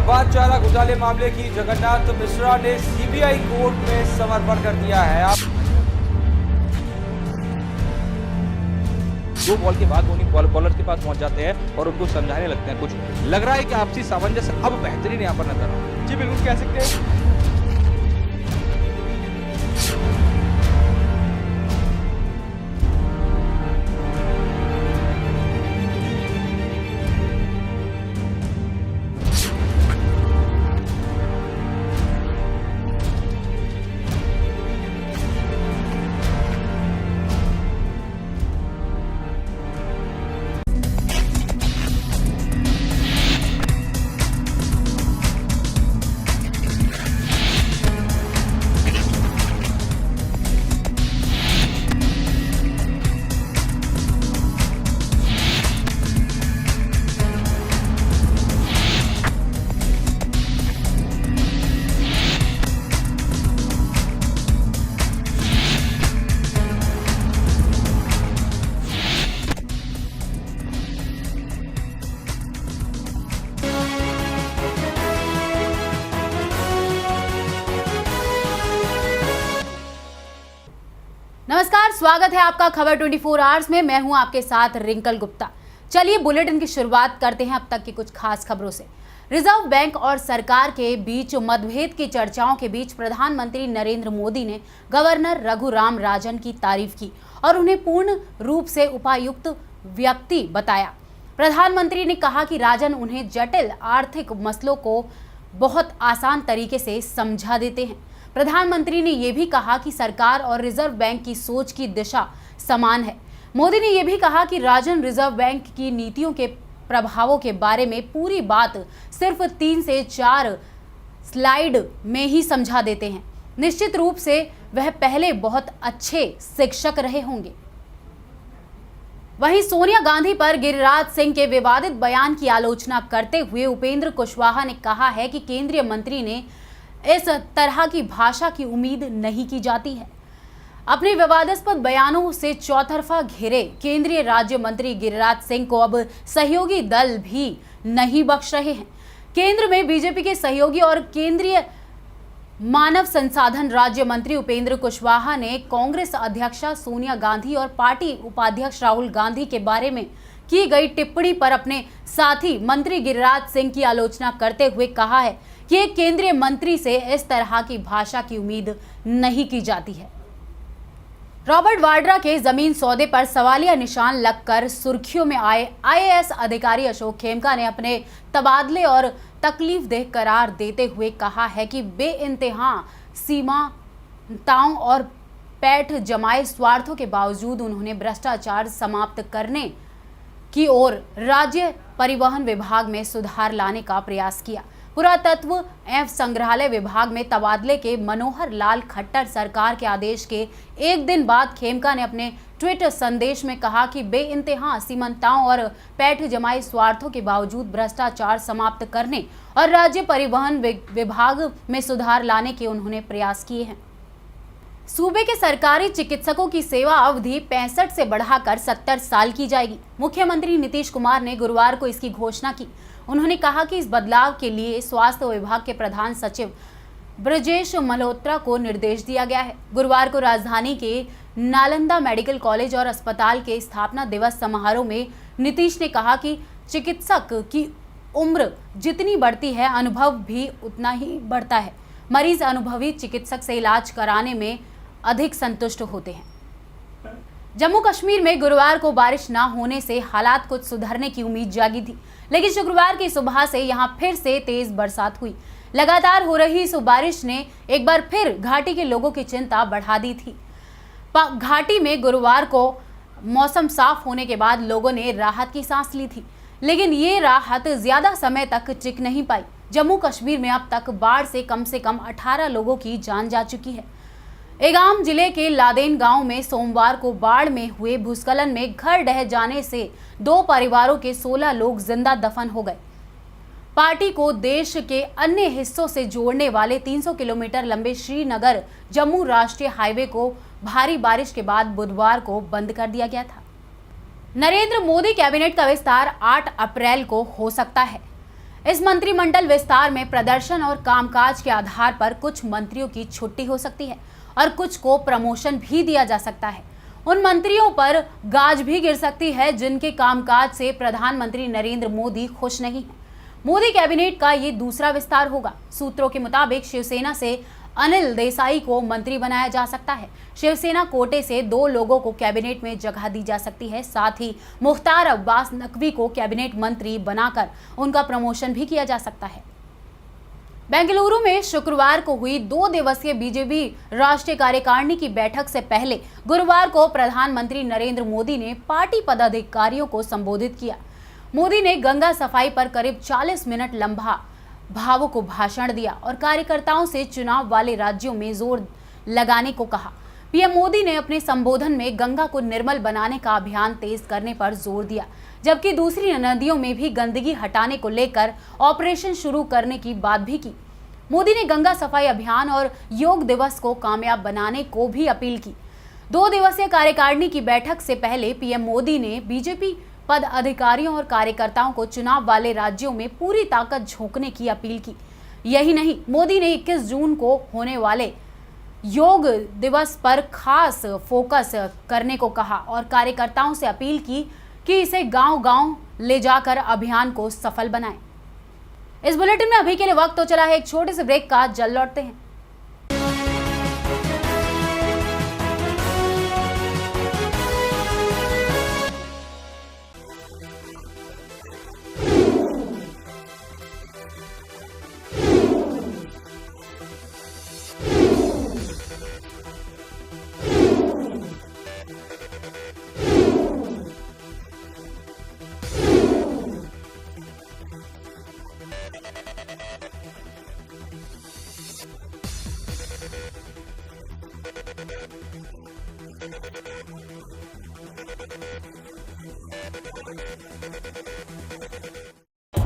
अफवाह चारा घोटाले मामले की जगन्नाथ मिश्रा ने सीबीआई कोर्ट में समर्पण कर दिया है। आप 2 बॉल के बाद धोनी बॉलर के पास पहुंच जाते हैं और उनको समझाने लगते हैं। कुछ लग रहा है कि आपसी सामंजस्य अब बेहतरीन यहाँ पर नजर आ। जी बिल्कुल कह सकते हैं। नमस्कार, स्वागत है आपका खबर 24 आवर्स में। मैं हूं आपके साथ रिंकल गुप्ता। चलिए बुलेटिन की शुरुआत करते हैं अब तक की कुछ खास खबरों से। रिजर्व बैंक और सरकार के बीच मतभेद की चर्चाओं के बीच प्रधानमंत्री नरेंद्र मोदी ने गवर्नर रघुराम राजन की तारीफ की और उन्हें पूर्ण रूप से उपायुक्त व्यक्ति बताया। प्रधानमंत्री ने कहा कि राजन उन्हें जटिल आर्थिक मसलों को बहुत आसान तरीके से समझा देते हैं। प्रधानमंत्री ने यह भी कहा कि सरकार और रिजर्व बैंक की सोच की दिशा समान है। मोदी ने यह भी कहा कि राजन रिजर्व बैंक की नीतियों के प्रभावों के बारे में पूरी बात सिर्फ 3 से 4 स्लाइड में ही समझा देते हैं। निश्चित रूप से वह पहले बहुत अच्छे शिक्षक रहे होंगे। वहीं सोनिया गांधी पर गिरिराज सिंह के विवादित बयान की आलोचना करते हुए उपेंद्र कुशवाहा ने कहा है कि केंद्रीय मंत्री ने इस तरह की भाषा की उम्मीद नहीं की जाती है। अपने विवादास्पद बयानों से चौतरफा घिरे केंद्रीय राज्य मंत्री गिरिराज सिंह को अब सहयोगी दल भी नहीं बख्श रहे हैं। केंद्र में बीजेपी के सहयोगी और केंद्रीय मानव संसाधन राज्य मंत्री उपेंद्र कुशवाहा ने कांग्रेस अध्यक्षा सोनिया गांधी और पार्टी उपाध्यक्ष राहुल गांधी के बारे में की गई टिप्पणी पर अपने साथी मंत्री गिरिराज सिंह की आलोचना करते हुए कहा है कि एक केंद्रीय मंत्री से इस तरह की भाषा की उम्मीद नहीं की जाती है। रॉबर्ट वाड्रा के जमीन सौदे पर सवालिया निशान लगकर सुर्खियों में आए आईएएस अधिकारी अशोक खेमका ने अपने तबादले और तकलीफदेह करार देते हुए कहा है कि बेइंतहा सीमाओं और पैठ जमाए स्वार्थों के बावजूद उन्होंने भ्रष्टाचार समाप्त करने की ओर राज्य परिवहन विभाग में सुधार लाने का प्रयास किया। पुरातत्व एवं संग्रहालय विभाग में तबादले के मनोहर लाल खट्टर सरकार के आदेश के एक दिन बाद खेमका ने अपने ट्विटर संदेश में कहा कि बेइंतहा सीमाओं और पैठ जमाए स्वार्थों के बावजूद भ्रष्टाचार समाप्त करने और राज्य परिवहन विभाग में सुधार लाने के उन्होंने प्रयास किए हैं। सूबे के सरकारी चिकित्सकों की सेवा अवधि 65 से बढ़ाकर 70 साल की जाएगी। मुख्यमंत्री नीतीश कुमार ने गुरुवार को इसकी घोषणा की। उन्होंने कहा कि इस बदलाव के लिए स्वास्थ्य विभाग के प्रधान सचिव ब्रजेश मल्होत्रा को निर्देश दिया गया है। गुरुवार को राजधानी के नालंदा मेडिकल कॉलेज और अस्पताल के स्थापना दिवस समारोह में नीतीश ने कहा कि चिकित्सक की उम्र जितनी बढ़ती है, अनुभव भी उतना ही बढ़ता है। मरीज अनुभवी चिकित्सक से इलाज कराने में अधिक संतुष्ट होते हैं। जम्मू कश्मीर में गुरुवार को बारिश न होने से हालात कुछ सुधरने की उम्मीद जागी थी, लेकिन शुक्रवार की सुबह से यहां फिर से तेज बरसात हुई। लगातार हो रही इस बारिश ने एक बार फिर घाटी के लोगों की चिंता बढ़ा दी थी। घाटी में गुरुवार को मौसम साफ होने के बाद लोगों ने राहत की सांस ली थी, लेकिन ये राहत ज्यादा समय तक टिक नहीं पाई। जम्मू कश्मीर में अब तक बाढ़ से कम 18 लोगों की जान जा चुकी है। एगाम जिले के लादेन गांव में सोमवार को बाढ़ में हुए भूस्खलन में घर ढह जाने से 2 परिवारों के 16 लोग जिंदा दफन हो गए। पार्टी को देश के अन्य हिस्सों से जोड़ने वाले 300 किलोमीटर लंबे श्रीनगर जम्मू राष्ट्रीय हाईवे को भारी बारिश के बाद बुधवार को बंद कर दिया गया था। नरेंद्र मोदी कैबिनेट का विस्तार 8 अप्रैल को हो सकता है। इस मंत्रिमंडल विस्तार में प्रदर्शन और कामकाज के आधार पर कुछ मंत्रियों की छुट्टी हो सकती है और कुछ को प्रमोशन भी दिया जा सकता है। उन मंत्रियों पर गाज भी गिर सकती है जिनके कामकाज से प्रधानमंत्री नरेंद्र मोदी खुश नहीं है। मोदी कैबिनेट का ये दूसरा विस्तार होगा। सूत्रों के मुताबिक शिवसेना से अनिल देसाई को मंत्री बनाया जा सकता है। शिवसेना कोटे से 2 लोगों को कैबिनेट में जगह दी जा सकती है। साथ ही मुख्तार अब्बास नकवी को कैबिनेट मंत्री बनाकर उनका प्रमोशन भी किया जा सकता है। बेंगलुरु में शुक्रवार को हुई 2 दिवसीय बीजेपी राष्ट्रीय कार्यकारिणी की बैठक से पहले गुरुवार को प्रधानमंत्री नरेंद्र मोदी ने पार्टी पदाधिकारियों को संबोधित किया। मोदी ने गंगा सफाई पर करीब 40 मिनट लंबा भावुक भाषण दिया और कार्यकर्ताओं से चुनाव वाले राज्यों में जोर लगाने को कहा। पीएम मोदी ने अपने संबोधन में गंगा को निर्मल बनाने का अभियान तेज करने पर जोर दिया, जबकि दूसरी नदियों में भी गंदगी हटाने को लेकर ऑपरेशन शुरू करने की बात भी की। मोदी ने गंगा सफाई अभियान और योग दिवस को कामयाब बनाने को भी अपील की। 2 दिवसीय कार्यकारिणी की बैठक से पहले पीएम मोदी ने बीजेपी पद अधिकारियों और कार्यकर्ताओं को चुनाव वाले राज्यों में पूरी ताकत झोंकने की अपील की। यही नहीं, मोदी ने 21 जून को होने वाले योग दिवस पर खास फोकस करने को कहा और कार्यकर्ताओं से अपील की कि इसे गांव-गांव ले जाकर अभियान को सफल बनाएं। इस बुलेटिन में अभी के लिए वक्त तो चला है एक छोटे से ब्रेक का, जल्द लौटते हैं।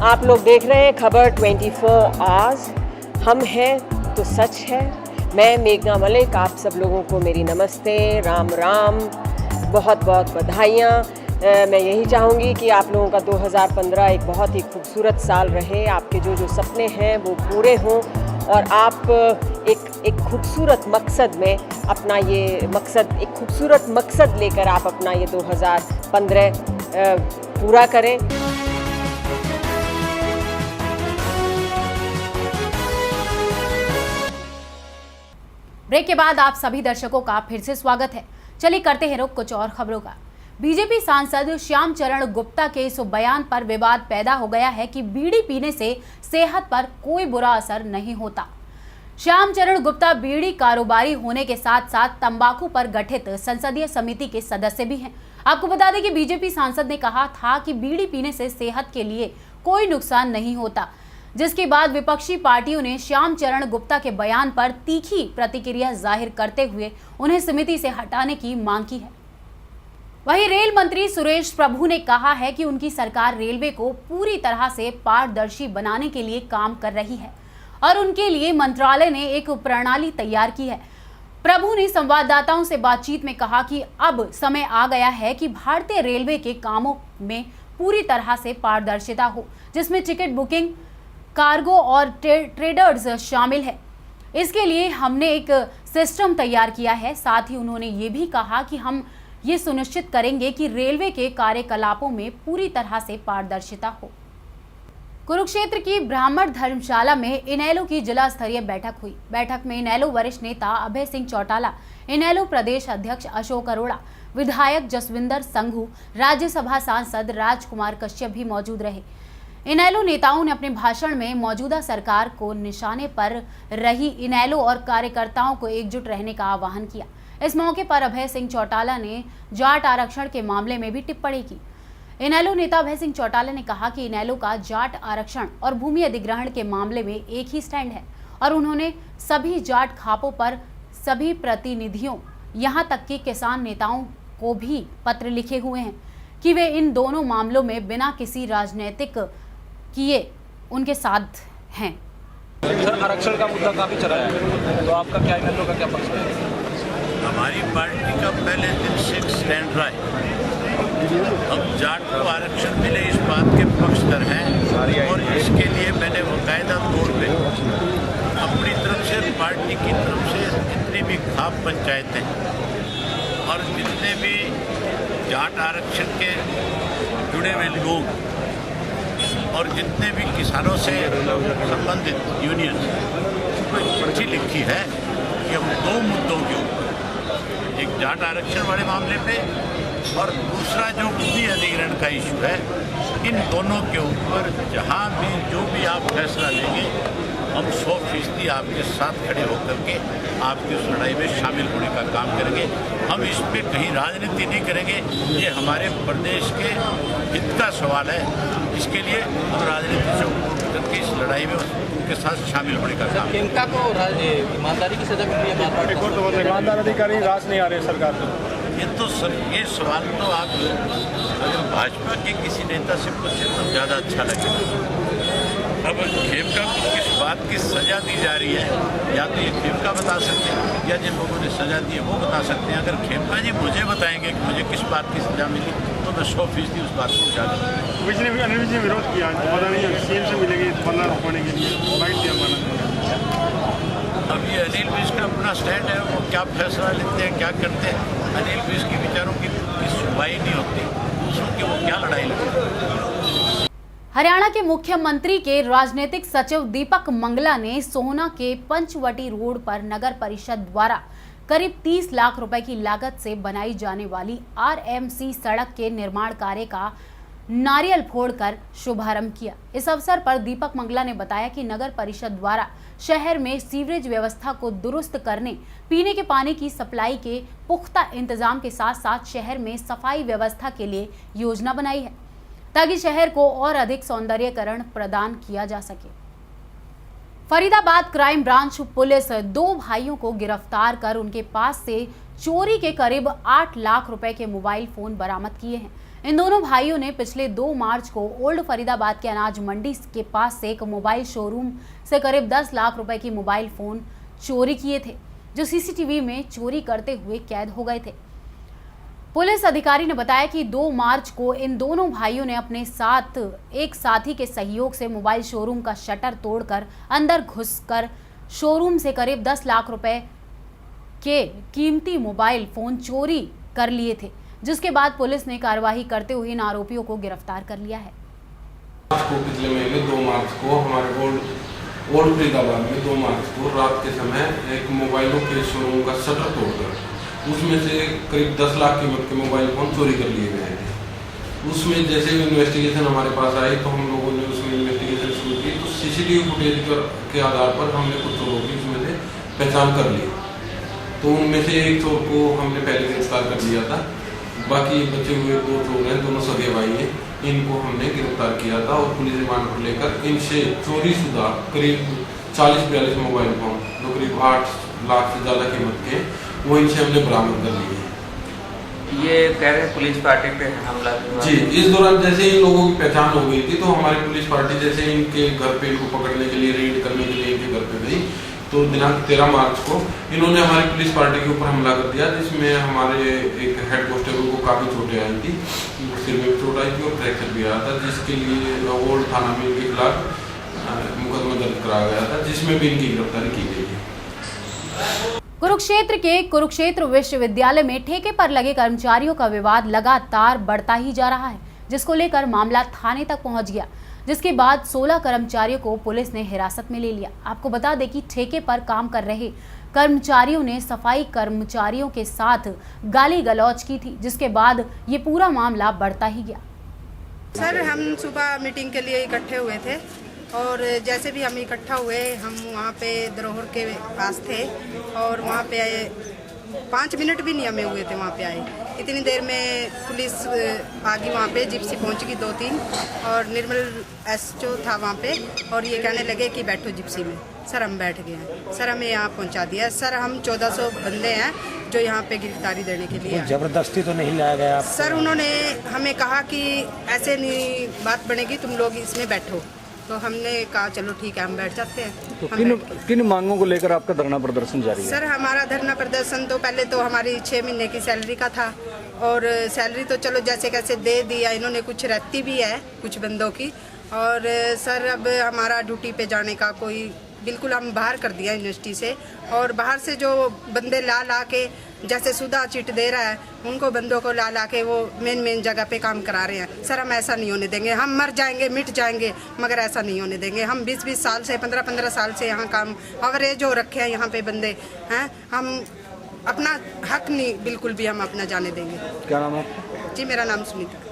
आप लोग देख रहे हैं खबर 24 आवर्स। हम हैं तो सच है। मैं मेघना मलिक, आप सब लोगों को मेरी नमस्ते, राम राम, बहुत बहुत बधाइयाँ। मैं यही चाहूँगी कि आप लोगों का 2015 एक बहुत ही खूबसूरत साल रहे। आपके जो सपने हैं वो पूरे हों और आप एक खूबसूरत मकसद में अपना ये मकसद, एक खूबसूरत मकसद लेकर आप अपना ये 2015 पूरा करें। ब्रेक के बाद आप सभी दर्शकों का फिर से स्वागत है। चलिए करते हैं रुख कुछ और खबरों का। बीजेपी सांसद श्याम चरण गुप्ता के इस बयान पर विवाद पैदा हो गया है कि बीड़ी पीने से सेहत पर कोई बुरा असर नहीं होता। श्याम चरण गुप्ता बीड़ी कारोबारी होने के साथ साथ तंबाकू पर गठित संसदीय समिति के सदस्य भी हैं। आपको बता दें कि बीजेपी सांसद ने कहा था कि बीड़ी पीने से सेहत के लिए कोई नुकसान नहीं होता, जिसके बाद विपक्षी पार्टियों ने श्याम चरण गुप्ता के बयान पर तीखी प्रतिक्रिया जाहिर करते हुए उन्हें समिति से हटाने की मांग की है। वहीं रेल मंत्री सुरेश प्रभु ने कहा है कि उनकी सरकार रेलवे को पूरी तरह से पारदर्शी बनाने के लिए काम कर रही है और उनके लिए मंत्रालय ने एक प्रणाली तैयार की है। प्रभु ने संवाददाताओं से बातचीत में कहा कि अब समय आ गया है कि भारतीय रेलवे के कामों में पूरी तरह से पारदर्शिता हो, जिसमें टिकट बुकिंग, कार्गो और ट्रेडर्स शामिल है। इसके लिए हमने एक सिस्टम तैयार किया है। साथ ही उन्होंने ये भी कहा कि हम ये सुनिश्चित करेंगे कि रेलवे के कार्यकलापों में पूरी तरह से पारदर्शिता हो। कुरुक्षेत्र की ब्राह्मण धर्मशाला में इनेलो की जिला स्तरीय बैठक हुई। बैठक में इनेलो वरिष्ठ नेता अभय सिंह चौटाला, इनेलो प्रदेश अध्यक्ष अशोक अरोड़ा, विधायक जसविंदर संघू, राज्यसभा सांसद राजकुमार कश्यप भी मौजूद रहे। इनेलो नेताओं ने अपने भाषण में मौजूदा सरकार को निशाने पर रही इनेलो और कार्यकर्ताओं को एकजुट रहने का आह्वान किया। इस मौके पर अभय सिंह चौटाला ने जाट आरक्षण के मामले में भी टिप्पणी की। इनेलो नेता अभय सिंह चौटाला ने कहा कि इनेलो का जाट आरक्षण और भूमि अधिग्रहण के मामले में एक ही स्टैंड है और उन्होंने सभी जाट खापों पर सभी प्रतिनिधियों, यहां तक कि किसान नेताओं को भी पत्र लिखे हुए हैं कि वे इन दोनों मामलों में बिना किसी राजनीतिक किए उनके साथ हैं। सर, आरक्षण का मुद्दा काफी चला है, तो आपका क्या इनेलो का क्या पक्ष है? हमारी पार्टी का पहले दिन से स्टैंड रहा है। हम जाट को आरक्षण मिले इस बात के पक्षधर हैं और इसके लिए पार्टी की तरफ से जितनी भी खाप पंचायतें और जितने भी जाट आरक्षण के जुड़े हुए लोग और जितने भी किसानों से संबंधित यूनियन को एक पर्ची लिखी है कि हम दो मुद्दों के ऊपर, एक जाट आरक्षण वाले मामले पे और दूसरा जो भूमि अधिग्रहण का इशू है, इन दोनों के ऊपर जहाँ भी जो भी आप फैसला लेंगे हम 100% आपके साथ खड़े होकर के आपकी उस लड़ाई में शामिल होने का काम करेंगे। हम इस पे कहीं राजनीति नहीं करेंगे, ये हमारे प्रदेश के हित का सवाल है। इसके लिए हम राजनीति से ऊपर करके इस लड़ाई में उनके साथ शामिल होने का काम। खेमका को ईमानदारी की सजा मिली है, ईमानदार अधिकारी राज नहीं आ रहे सरकार को। ये सवाल तो आप अगर भाजपा के किसी नेता से पूछे तो ज़्यादा अच्छा लगेगा। अब खेमका को किस बात की सज़ा दी जा रही है, या तो ये खेमका बता सकते हैं या जिन लोगों ने सज़ा दी है वो बता सकते हैं। अगर खेमका जी मुझे बताएंगे कि मुझे किस बात की सज़ा मिली तो मैं 100% उस बात को उजागर करूँगा। अनिल विज ने विरोध किया, तो पता नहीं सीएम से मिलेगी 15 होने के लिए बाइट दिया माना। अब ये अनिल विज का अपना स्टैंड है, वो क्या फैसला लेते हैं, क्या करते हैं। अनिल विज के विचारों की सुनवाई नहीं होती, दूसरों की वो क्या लड़ाई लड़ते हैं। हरियाणा के मुख्यमंत्री के राजनीतिक सचिव दीपक मंगला ने सोहना के पंचवटी रोड पर नगर परिषद द्वारा करीब 30 लाख रुपए की लागत से बनाई जाने वाली आरएमसी सड़क के निर्माण कार्य का नारियल फोड़कर शुभारंभ किया। इस अवसर पर दीपक मंगला ने बताया कि नगर परिषद द्वारा शहर में सीवरेज व्यवस्था को दुरुस्त करने, पीने के पानी की सप्लाई के पुख्ता इंतजाम के साथ साथ शहर में सफाई व्यवस्था के लिए योजना बनाई है ताकि शहर को और अधिक सौंदर्यीकरण प्रदान किया जा सके। फरीदाबाद क्राइम ब्रांच पुलिस 2 भाइयों को गिरफ्तार कर उनके पास से चोरी के करीब 8 लाख रुपए के मोबाइल फोन बरामद किए हैं। इन दोनों भाइयों ने पिछले 2 मार्च को ओल्ड फरीदाबाद के अनाज मंडी के पास से एक मोबाइल शोरूम से करीब 10 लाख रुपए की मोबाइल फोन चोरी किए थे, जो सीसीटीवी में चोरी करते हुए कैद हो गए थे। पुलिस अधिकारी ने बताया कि 2 मार्च को इन दोनों भाइयों ने अपने साथ एक साथी के सहयोग से मोबाइल शोरूम का शटर तोड़कर अंदर घुसकर शोरूम से करीब 10 लाख रुपए के कीमती मोबाइल फोन चोरी कर लिए थे, जिसके बाद पुलिस ने कार्रवाई करते हुए इन आरोपियों को गिरफ्तार कर लिया है। पिछले महीने 2 मार्च को हमारे ओल्ड फरीदाबाद में 2 मार्च को रात के समय एक मोबाइलों के शोरूम का शटर तोड़कर उसमें से करीब 10 लाख कीमत के मोबाइल फोन चोरी कर लिए गए थे। उसमें जैसे इन्वेस्टिगेशन हमारे पास आई तो हम लोगों ने उसमें इन्वेस्टिगेशन शुरू की, तो सीसीटीवी फुटेज के आधार पर हमने कुछ चोरों की उसमें से पहचान कर ली। तो उनमें से एक चोर को हमने पहले गिरफ्तार कर लिया था, बाकी बचे हुए 2 चोर हैं, दोनों सगे भाई हैं, इनको हमने गिरफ्तार किया था और पुलिस रिमांड को लेकर इनसे चोरी शुदा करीब 40-42 मोबाइल फोन जो करीब 8 लाख से ज़्यादा कीमत के, वो इनसे हमने बरामद कर लिए। ये कह रहे हैं पुलिस पार्टी पे हमला जी। इस दौरान जैसे इन लोगों की पहचान हो गई थी तो हमारी पुलिस पार्टी जैसे इनके घर पे इनको पकड़ने के लिए, रेड करने के लिए इनके घर पे गई, तो दिनांक 13 मार्च को इन्होंने हमारी पुलिस पार्टी के ऊपर हमला कर दिया, जिसमें हमारे एक हेड कांस्टेबल को काफ़ी चोटें आई थी, सिर में चोट आई थी और फ्रैक्चर भी आया था, जिसके लिए ओल्ड थाना में इनके खिलाफ मुकदमा दर्ज कराया गया था, जिसमें भी इनकी गिरफ्तारी की गई है। कुरुक्षेत्र के कुरुक्षेत्र विश्वविद्यालय में ठेके पर लगे कर्मचारियों का विवाद लगातार बढ़ता ही जा रहा है, जिसको लेकर मामला थाने तक पहुंच गया, जिसके बाद 16 कर्मचारियों को पुलिस ने हिरासत में ले लिया। आपको बता दें कि ठेके पर काम कर रहे कर्मचारियों ने सफाई कर्मचारियों के साथ गाली गलौज की थी, जिसके बाद ये पूरा मामला बढ़ता ही गया। सर, हम सुबह मीटिंग के लिए इकट्ठे हुए थे और जैसे भी हम इकट्ठा हुए, हम वहाँ पे धरोहर के पास थे और वहाँ पे 5 मिनट भी नहीं हमें हुए थे वहाँ पे आए। इतनी देर में पुलिस आ गई वहाँ पे, जिप्सी पहुँच गई 2-3 और निर्मल एसओ था वहाँ पे और ये कहने लगे कि बैठो जिप्सी में। सर, हम बैठ गए हैं। सर, हमें यहाँ पहुँचा दिया। सर, हम 1400 बंदे हैं जो यहाँ पे गिरफ्तारी देने के लिए। जबरदस्ती तो नहीं लाया गया? सर, उन्होंने हमें कहा कि ऐसे नहीं बात बनेगी, तुम लोग इसमें बैठो, तो हमने कहा चलो ठीक है, हम बैठ जाते हैं। तो किन मांगों को लेकर आपका धरना प्रदर्शन जारी है? सर, हमारा धरना प्रदर्शन तो पहले तो हमारी 6 महीने की सैलरी का था और सैलरी तो चलो जैसे कैसे दे दिया इन्होंने, कुछ रहती भी है कुछ बंदों की। और सर, अब हमारा ड्यूटी पे जाने का कोई बिल्कुल हम बाहर कर दिया यूनिवर्सिटी से। और बाहर से जो बंदे ला के जैसे सुधा चिट दे रहा है, उनको बंदों को ला के वो मेन जगह पे काम करा रहे हैं। सर हम ऐसा नहीं होने देंगे, हम मर जाएंगे मिट जाएंगे मगर ऐसा नहीं होने देंगे। हम 20-20 साल से 15-15 साल से यहाँ काम अवरेज हो रखे हैं यहाँ पे बंदे हैं। हम अपना हक नहीं बिल्कुल भी हम अपना जाने देंगे। क्या नाम है आपका? जी मेरा नाम सुनीता।